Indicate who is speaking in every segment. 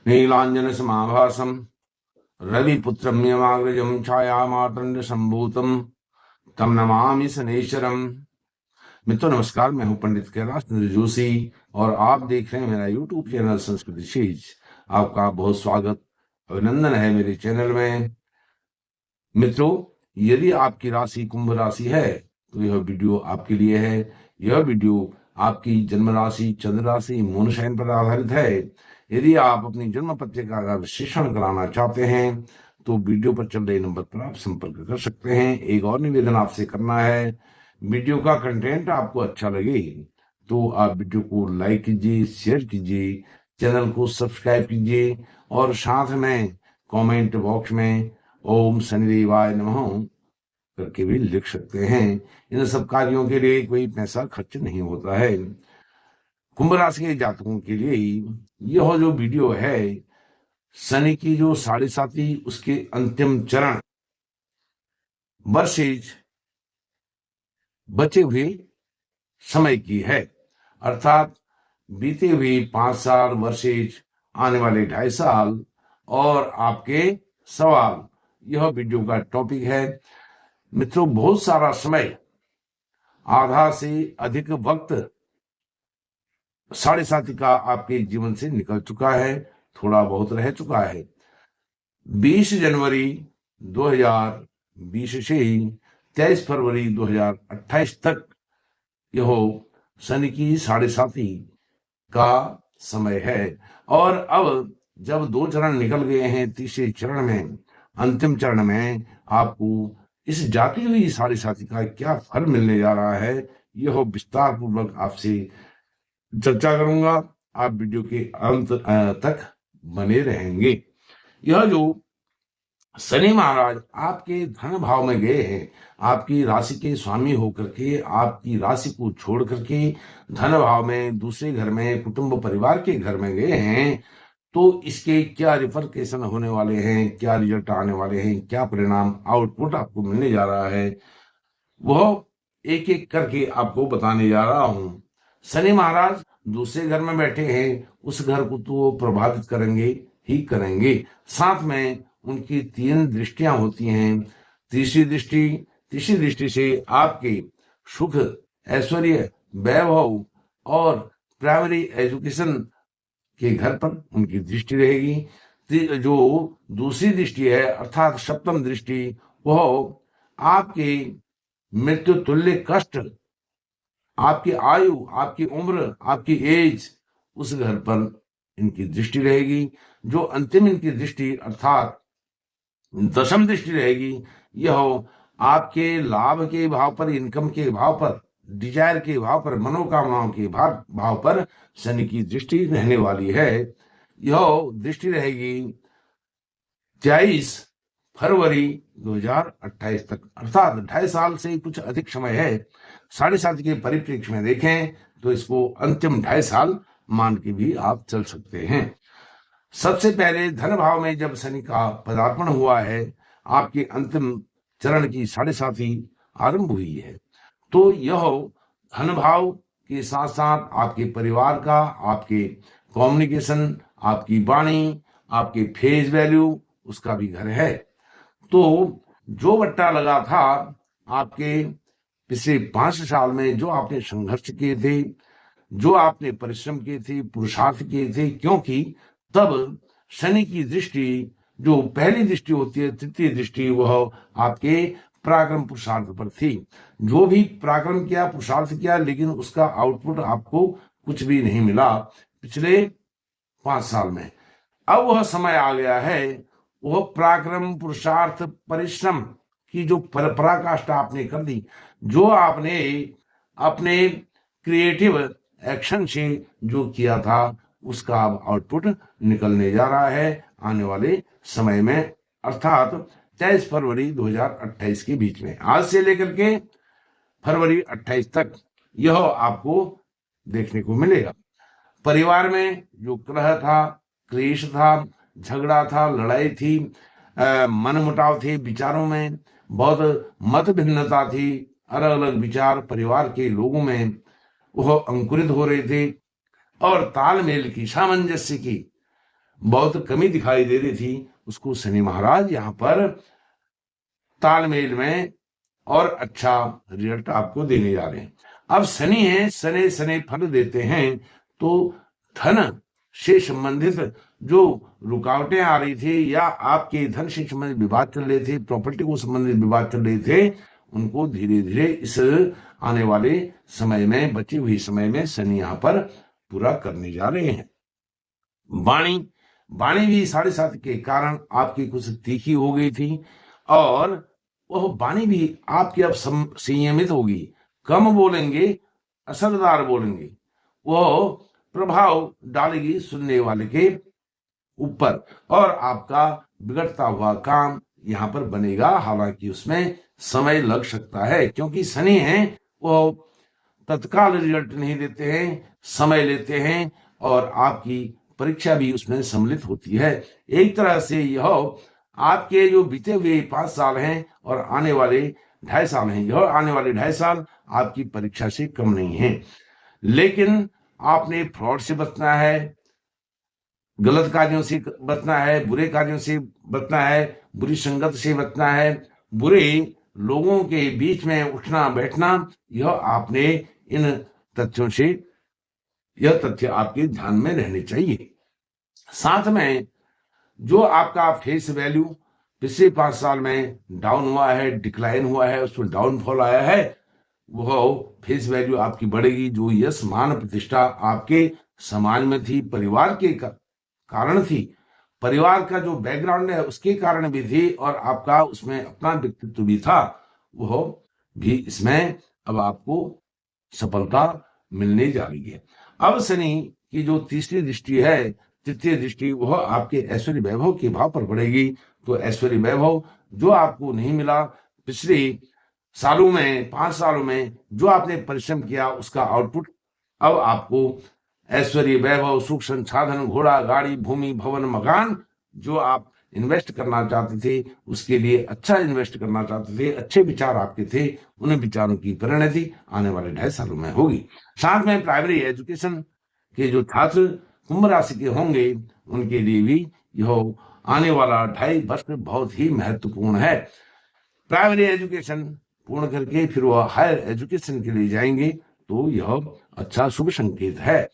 Speaker 1: नीलांजन समाभासम रविपुत्रम यमाग्रजम छायामातंड संभूतम तम नमामि शनैश्वरम। मित्रों नमस्कार, मैं हूं पंडित कैलाश चंद्र जोशी और आप देख रहे हैं मेरा यूट्यूब चैनल संस्कृति शीज। आपका बहुत स्वागत अभिनंदन है मेरे चैनल में। मित्रों, यदि आपकी राशि कुंभ राशि है तो यह वीडियो आपके लिए है। यह वीडियो आपकी जन्म राशि, चंद्र राशि, मून साइन पर आधारित है। यदि आप अपनी जन्म पत्रिका का विश्लेषण कराना चाहते हैं तो वीडियो पर चल रहे नंबर पर आप संपर्क कर सकते हैं। एक और निवेदन आपसे करना है, वीडियो का कंटेंट आपको अच्छा लगे तो आप वीडियो को लाइक कीजिए, शेयर कीजिए, चैनल को सब्सक्राइब कीजिए और साथ में कमेंट बॉक्स में ओम शनिदेवाय नमः करके भी लिख सकते हैं। इन सब कार्यों के लिए कोई पैसा खर्च नहीं होता है। कुंभ राशि के जातकों के लिए यह जो वीडियो है, शनि की जो 7.5 उसके अंतिम चरण वर्षेज बचे हुए समय की है, अर्थात बीते हुए 5 साल, वर्षेज आने वाले 2.5 साल और आपके सवाल, यह वीडियो का टॉपिक है। मित्रों, बहुत सारा समय, आधा से अधिक वक्त 7.5 का आपके जीवन से निकल चुका है, थोड़ा बहुत रह चुका है। 20 जनवरी 2020 से 23 फरवरी 2028 तक यह शनि की 7.5 का समय है। और अब जब 2 चरण निकल गए हैं, तीसरे चरण में, अंतिम चरण में आपको इस जाती हुई 7.5 का क्या फल मिलने जा रहा है, यह विस्तार पूर्वक आपसे चर्चा करूंगा। आप वीडियो के अंत तक बने रहेंगे। यह जो शनि महाराज आपके धन भाव में गए हैं, आपकी राशि के स्वामी होकर के आपकी राशि को छोड़ करके धन भाव में, दूसरे घर में, कुटुंब परिवार के घर में गए हैं, तो इसके क्या रिफरकेशन होने वाले हैं, क्या रिजल्ट आने वाले हैं, क्या परिणाम, आउटपुट आपको मिलने जा रहा है, वह एक एक करके आपको बताने जा रहा हूं। शनि महाराज दूसरे घर में बैठे हैं, उस घर को तो प्रभावित करेंगे ही करेंगे। साथ में उनकी 3 दृष्टियां होती हैं। तीसरी दृष्टि से आपके सुख, ऐश्वर्य, वैभव और प्राइमरी एजुकेशन के घर पर उनकी दृष्टि रहेगी। जो दूसरी दृष्टि है, अर्थात सप्तम दृष्टि, वह आपके मृत्यु तुल्य कष्ट, आपकी आयु, आपकी उम्र, आपकी एज, उस घर पर इनकी दृष्टि रहेगी। जो अंतिम इनकी दृष्टि अर्थात दशम दृष्टि रहेगी, यह आपके लाभ के भाव पर, इनकम के भाव पर, डिजायर के भाव पर, मनोकामनाओं के भाव पर शनि की दृष्टि रहने वाली है। यह दृष्टि रहेगी 23 फरवरी 2028 तक, अर्थात 2.5 साल से कुछ अधिक समय है। 7.5 के परिप्रेक्ष्य में देखें तो इसको अंतिम 2.5 साल मान के भी आप चल सकते हैं। सबसे पहले धन भाव में जब शनि का पदार्पण हुआ है, आपके अंतिम चरण की 7.5 आरंभ हुई है, तो यह धन भाव के साथ साथ आपके परिवार का, आपके कम्युनिकेशन, आपकी वाणी, आपके फेस वैल्यू, उसका भी घर है। तो जो बट्टा लगा था आपके पिछले 5 साल में, जो आपने संघर्ष किए थे, जो आपने परिश्रम किए थे, पुरुषार्थ किए थे, क्योंकि तब शनि की दृष्टि, जो पहली दृष्टि होती है, तृतीय दृष्टि, वह आपके पराक्रम पुरुषार्थ पर थी। जो भी पराक्रम किया, पुरुषार्थ किया, लेकिन उसका आउटपुट आपको कुछ भी नहीं मिला पिछले 5 साल में। अब वह समय आ गया है, वह पराक्रम, पुरुषार्थ, परिश्रम की जो पराकाष्ठा आपने कर दी, जो आपने अपने क्रिएटिव एक्शन से जो किया था, उसका अब आउटपुट निकलने जा रहा है आने वाले समय में, अर्थात 23 फरवरी 2028 के बीच में। आज से लेकर के फरवरी 28 तक यह आपको देखने को मिलेगा। परिवार में जो कलह था, क्लेश था, झगड़ा था, लड़ाई थी, मनमुटाव थे, विचारों में बहुत मत भिन्नता थी, अलग अलग विचार परिवार के लोगों में वह अंकुरित हो रहे थे, और तालमेल की, सामंजस्य की बहुत कमी दिखाई दे रही थी, उसको शनि महाराज यहाँ पर तालमेल में और अच्छा रिजल्ट आपको देने जा रहे हैं। अब शनि है, शनि शनि फल देते हैं, तो धन से संबंधित जो रुकावटें आ रही थी या आपके धन से संबंधित विवाद चल रहे थे, प्रॉपर्टी को संबंधित विवाद चल रहे थे, उनको धीरे धीरे इस आने वाले समय में, बची हुई समय में शनि यहाँ पर पूरा करने जा रहे हैं। वाणी वाणी भी 7.5 के कारण आपकी कुछ तीखी हो गई थी, और वह वाणी भी आपकी अब संयमित होगी, कम बोलेंगे, असरदार बोलेंगे, वह प्रभाव डालेगी सुनने वाले के ऊपर, और आपका बिगड़ता हुआ काम यहाँ पर बनेगा। हालांकि उसमें समय लग सकता है, क्योंकि शनि है वो तत्काल रिजल्ट नहीं देते हैं, समय लेते हैं, और आपकी परीक्षा भी उसमें सम्मिलित होती है। एक तरह से यह आपके जो बीते हुए 5 साल हैं और आने वाले 2.5 साल हैं, यह आने वाले 2.5 साल आपकी परीक्षा से कम नहीं है। लेकिन आपने फ्रॉड से बचना है, गलत कार्यों से बचना है, बुरे कार्यों से बचना है, बुरी संगत से बचना है, बुरे लोगों के बीच में उठना बैठना, यह आपने इन तथ्यों से, यह तथ्य आपके ध्यान में रहने चाहिए। साथ में जो आपका फेस वैल्यू पिछले 5 साल में डाउन हुआ है, डिक्लाइन हुआ है, उसमें डाउनफॉल आया है, वह फेस वैल्यू आपकी बढ़ेगी। जो यश मान प्रतिष्ठा आपके समाज में थी, परिवार के कारण थी, परिवार का जो बैकग्राउंड है उसके कारण भी थी, और आपका उसमें अपना व्यक्तित्व भी था, वह भी इसमें अब आपको सफलता मिलने जा रही है। अब शनि की जो तीसरी दृष्टि है, तृतीय दृष्टि, वह आपके ऐश्वर्य वैभव के भाव पर पड़ेगी। तो ऐश्वर्य वैभव जो आपको नहीं मिला पिछले सालों में, 5 सालों में, जो आपने परिश्रम किया उसका आउटपुट अब आपको ऐश्वर्य वैभव, सुख संसाधन, घोड़ा गाड़ी, भूमि भवन मकान, जो आप इन्वेस्ट करना चाहते थे, उसके लिए अच्छा इन्वेस्ट करना चाहते थे, अच्छे विचार आपके थे, उन विचारों की परिणति आने वाले 2.5 सालों में होगी। साथ में प्राइमरी एजुकेशन के जो छात्र कुंभ राशि के होंगे, उनके लिए भी यह आने वाला 2.5 वर्ष बहुत ही महत्वपूर्ण है। प्राइमरी एजुकेशन पूर्ण करके फिर वह हायर एजुकेशन के लिए जाएंगे, तो यह अच्छा शुभ संकेत है।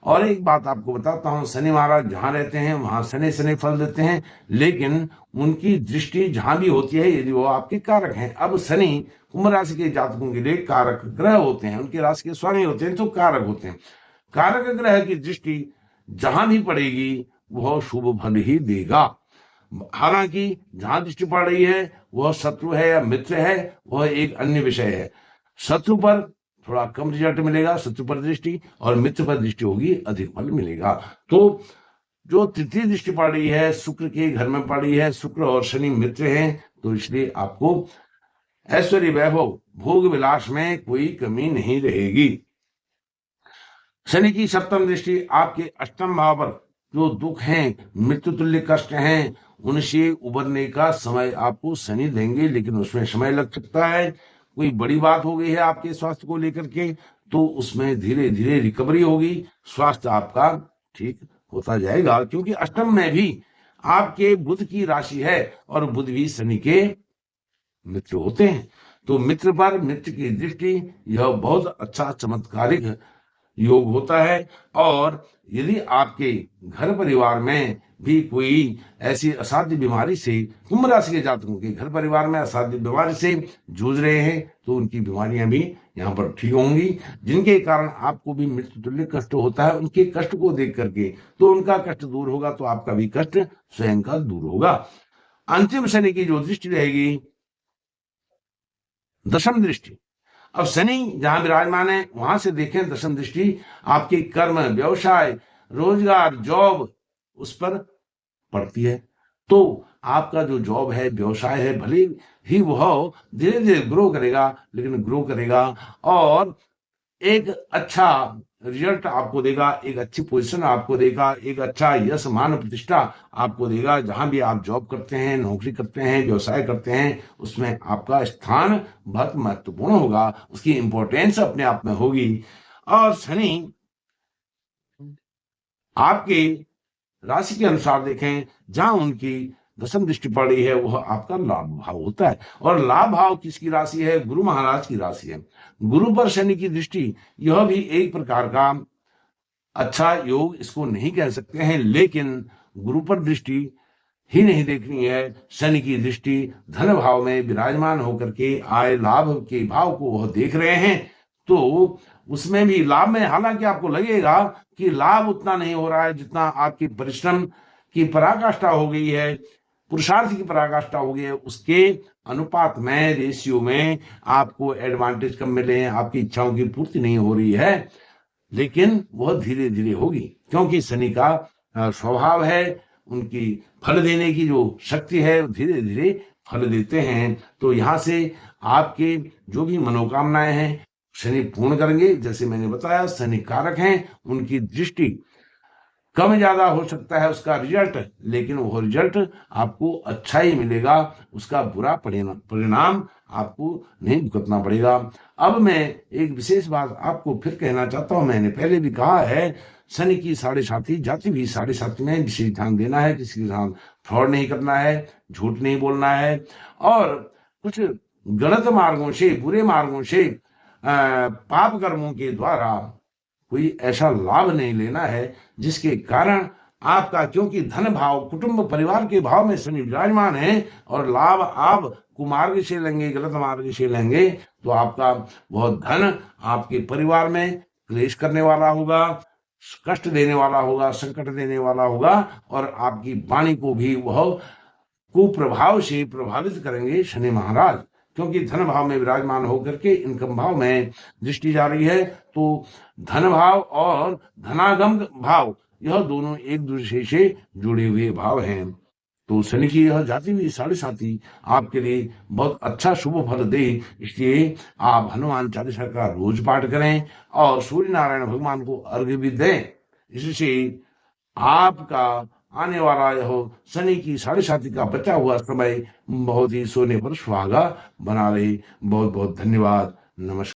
Speaker 1: और एक बात आपको बताता हूं, शनि महाराज जहां रहते हैं वहां शनि शनि फल देते हैं, लेकिन उनकी दृष्टि जहां भी होती है यदि वो आपके कारक हैं। अब शनि कुंभ राशि के जातकों के लिए कारक ग्रह होते हैं, उनके राशि के स्वामी होते हैं, तो कारक होते हैं। कारक ग्रह की दृष्टि जहां भी पड़ेगी वह शुभ फल ही देगा। हालांकि जहां दृष्टि पड़ रही है वह शत्रु है या मित्र है, वह एक अन्य विषय है। शत्रु पर थोड़ा कम रिजल्ट मिलेगा, शत्रु पर दृष्टि, और मित्र पर दृष्टि होगी, अधिक फल मिलेगा। तो जो तृतीय दृष्टि पड़ रही है शुक्र के घर में पड़ रही है, शुक्र और शनि मित्र हैं, तो इसलिए आपको ऐश्वर्य वैभव भोग विलास में कोई कमी नहीं रहेगी। शनि की 7वीं दृष्टि आपके 8वें भाव पर जो दुख हैं, मृत्यु तुल्य कष्ट हैं, उनसे उबरने का समय आपको शनि देंगे, लेकिन उसमें समय लग सकता है। कोई बड़ी बात हो गई है आपके स्वास्थ्य को लेकर के, तो उसमें धीरे धीरे रिकवरी होगी, स्वास्थ्य आपका ठीक होता जाएगा, क्योंकि 8वें में भी आपके बुध की राशि है, और बुध भी शनि के मित्र होते हैं। तो मित्र पर मित्र की दृष्टि, यह बहुत अच्छा चमत्कारिक योग होता है। और यदि आपके घर परिवार में भी कोई ऐसी असाध्य बीमारी से, कुंभ राशि के जातकों के घर परिवार में असाध्य बीमारी से जूझ रहे हैं, तो उनकी बीमारियां भी यहाँ पर ठीक होंगी, जिनके कारण आपको भी मृत्यु तुल्य कष्ट होता है। उनके कष्ट को देख करके तो उनका कष्ट दूर होगा, तो आपका भी कष्ट स्वयं का दूर होगा। अंतिम शनि की जो दृष्टि रहेगी, 10वीं दृष्टि, अब शनि जहां विराजमान है वहां से देखें 10वीं दृष्टि आपके कर्म, व्यवसाय, रोजगार, जॉब, उस पर पड़ती है। तो आपका जो जॉब है, व्यवसाय है, भले ही वह धीरे धीरे ग्रो करेगा, लेकिन ग्रो करेगा और एक अच्छा रिजल्ट आपको देगा, एक अच्छी पोजीशन आपको देगा, एक अच्छा यश मान प्रतिष्ठा आपको देगा। जहां भी आप जॉब करते हैं, नौकरी करते हैं, व्यवसाय करते हैं, उसमें आपका स्थान बहुत महत्वपूर्ण होगा, उसकी इंपॉर्टेंस अपने आप में होगी। और शनि आपके राशि के अनुसार देखें, जहां उनकी दशम दृष्टि पड़ी है वह आपका लाभ भाव होता है। और लाभ भाव किसकी राशि है? गुरु महाराज की राशि है। गुरु पर शनि की दृष्टि, यह भी एक प्रकार का अच्छा योग इसको नहीं कह सकते हैं, लेकिन गुरु पर दृष्टि ही नहीं देखनी है, शनि की दृष्टि धन भाव में विराजमान होकर के आय लाभ के भाव को वह देख रहे हैं। तो उसमें भी लाभ में हालांकि आपको लगेगा कि लाभ उतना नहीं हो रहा है जितना आपकी परिश्रम की पराकाष्ठा हो गई है, पुरुषार्थ की पराकाष्ठा हो गई है, उसके अनुपात में, रेशियो में आपको एडवांटेज कम मिले हैं, आपकी इच्छाओं की पूर्ति नहीं हो रही है, लेकिन वह धीरे धीरे होगी, क्योंकि शनि का स्वभाव है, उनकी फल देने की जो शक्ति है धीरे धीरे फल देते हैं। तो यहाँ से आपके जो भी मनोकामनाएं हैं शनि पूर्ण करेंगे। जैसे मैंने बताया, शनि कारक हैं, उनकी दृष्टि कम ज्यादा हो सकता है उसका रिजल्ट, लेकिन वो रिजल्ट आपको अच्छा ही मिलेगा, उसका बुरा परिणाम आपको नहीं भुगतना पड़ेगा। अब मैं एक विशेष बात आपको फिर कहना चाहता हूं, मैंने पहले भी कहा है, शनि की साढ़े साथी जाति भी साढ़े साथी में विशेष ध्यान देना है, किसी के साथ फ्रॉड नहीं करना है, झूठ नहीं बोलना है, और कुछ गलत मार्गों से, बुरे मार्गों से, पाप कर्मों के द्वारा कोई ऐसा लाभ नहीं लेना है जिसके कारण आपका, क्योंकि धन भाव कुटुंब परिवार के भाव में शनि विराजमान है, और लाभ आप कुमार्ग से लेंगे, गलत मार्ग से लेंगे, तो आपका बहुत धन आपके परिवार में क्लेश करने वाला होगा, कष्ट देने वाला होगा, संकट देने वाला होगा, और आपकी वाणी को भी वह कुप्रभाव से प्रभावित करेंगे शनि महाराज, क्योंकि धन भाव में विराजमान होकर के इनकम भाव में दृष्टि जा रही है। तो धन भाव और धनागम भाव, यह दोनों एक दूसरे से जुड़े हुए भाव हैं। तो शनि की यह जाती हुई साढ़े साथी आपके लिए बहुत अच्छा शुभ फल दे, इसलिए आप हनुमान चालीसा का रोज पाठ करें और सूर्य नारायण भगवान को अर्घ्य भी दें। इससे आपका आने वाला यह शनि की साढ़े साथी का बचा हुआ समय बहुत ही सोने पर सुहागा बना रहे। बहुत बहुत धन्यवाद। नमस्कार।